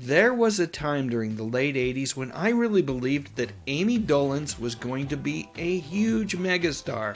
There was a time during the late 80s when I really believed that Ami Dolenz was going to be a huge megastar.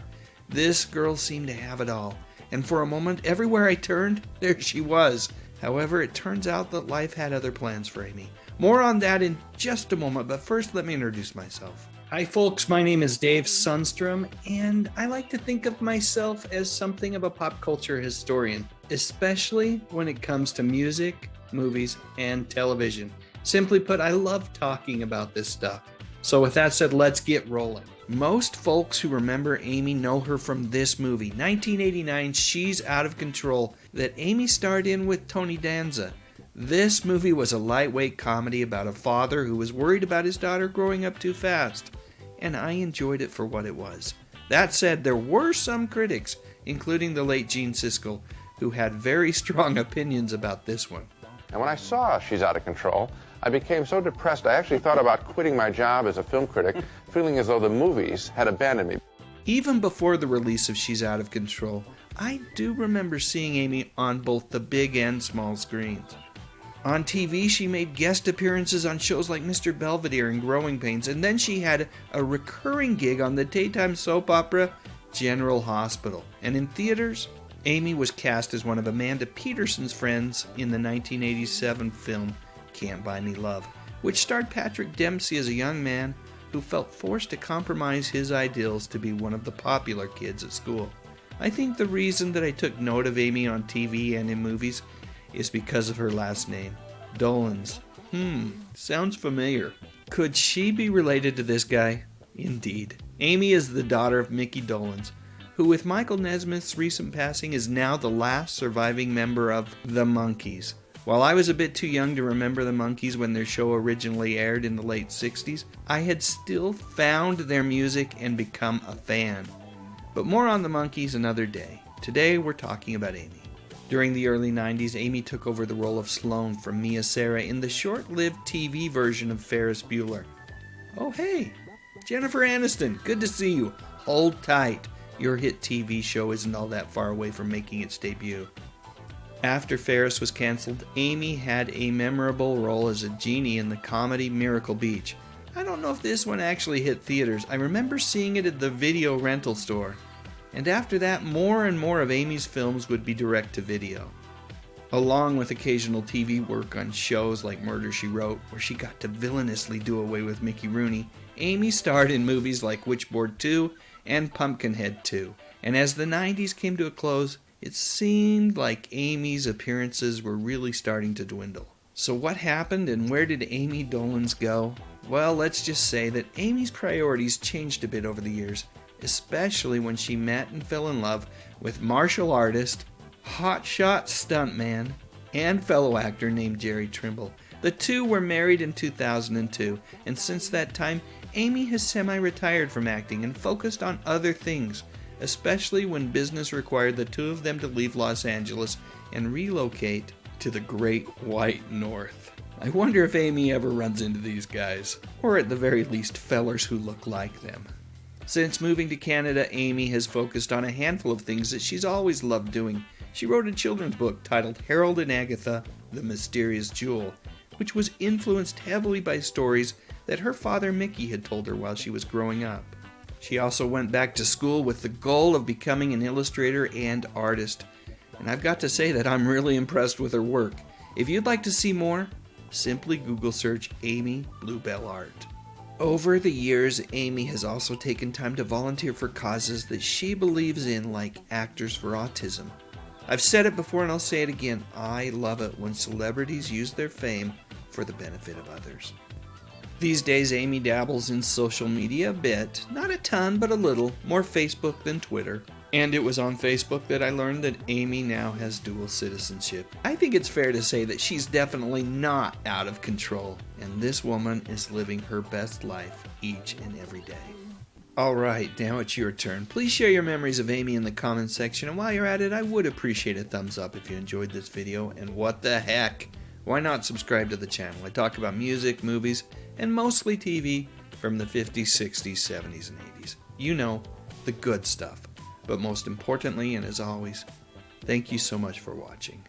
This girl seemed to have it all, and for a moment, everywhere I turned, there she was. However, it turns out that life had other plans for Ami. More on that in just a moment, but first let me introduce myself. Hi folks, my name is Dave Sundstrom, and I like to think of myself as something of a pop culture historian, especially when it comes to music, movies, and television. Simply put, I love talking about this stuff. So with that said, let's get rolling. Most folks who remember Ami know her from this movie, 1989, She's Out of Control, that Ami starred in with Tony Danza. This movie was a lightweight comedy about a father who was worried about his daughter growing up too fast, and I enjoyed it for what it was. That said, there were some critics, including the late Gene Siskel, who had very strong opinions about this one. And when I saw She's Out of Control, I became so depressed I actually thought about quitting my job as a film critic, feeling as though the movies had abandoned me. Even before the release of She's Out of Control, I do remember seeing Ami on both the big and small screens. On TV, she made guest appearances on shows like Mr. Belvedere and Growing Pains, and then she had a recurring gig on the daytime soap opera General Hospital. And in theaters, Ami was cast as one of Amanda Peterson's friends in the 1987 film Can't Buy Me Love, which starred Patrick Dempsey as a young man who felt forced to compromise his ideals to be one of the popular kids at school. I think the reason that I took note of Ami on TV and in movies is because of her last name, Dolenz. Sounds familiar. Could she be related to this guy? Indeed. Ami is the daughter of Mickey Dolenz, who with Michael Nesmith's recent passing is now the last surviving member of the Monkees. While I was a bit too young to remember the Monkees when their show originally aired in the late 60s, I had still found their music and become a fan. But more on the Monkees another day. Today we're talking about Ami. During the early 90s, Ami took over the role of Sloane from Mia Sara in the short-lived TV version of Ferris Bueller. Oh hey, Jennifer Aniston, good to see you. Hold tight. Your hit TV show isn't all that far away from making its debut. After Ferris was cancelled, Ami had a memorable role as a genie in the comedy Miracle Beach. I don't know if this one actually hit theaters. I remember seeing it at the video rental store. And after that, more and more of Ami's films would be direct-to-video. Along with occasional TV work on shows like Murder, She Wrote, where she got to villainously do away with Mickey Rooney, Ami starred in movies like Witchboard 2 and Pumpkinhead 2. And as the 90s came to a close, it seemed like Ami's appearances were really starting to dwindle. So what happened and where did Ami Dolenz go? Well, let's just say that Ami's priorities changed a bit over the years, especially when she met and fell in love with martial artist, hotshot stuntman, and fellow actor named Jerry Trimble. The two were married in 2002, and since that time, Ami has semi-retired from acting and focused on other things, especially when business required the two of them to leave Los Angeles and relocate to the Great White North. I wonder if Ami ever runs into these guys, or at the very least fellers who look like them. Since moving to Canada, Ami has focused on a handful of things that she's always loved doing. She wrote a children's book titled Harold and Agatha, The Mysterious Jewel, which was influenced heavily by stories that her father Mickey had told her while she was growing up. She also went back to school with the goal of becoming an illustrator and artist, and I've got to say that I'm really impressed with her work. If you'd like to see more, simply Google search Ami Bluebell Art. Over the years, Ami has also taken time to volunteer for causes that she believes in, like Actors for Autism. I've said it before and I'll say it again, I love it when celebrities use their fame for the benefit of others. These days, Ami dabbles in social media a bit, not a ton, but a little, more Facebook than Twitter. And it was on Facebook that I learned that Ami now has dual citizenship. I think it's fair to say that she's definitely not out of control, and this woman is living her best life each and every day. Alright, now it's your turn. Please share your memories of Ami in the comments section, and while you're at it, I would appreciate a thumbs up if you enjoyed this video, and what the heck, why not subscribe to the channel? I talk about music, movies, and mostly TV from the 50s, 60s, 70s, and 80s. You know, the good stuff. But most importantly, and as always, thank you so much for watching.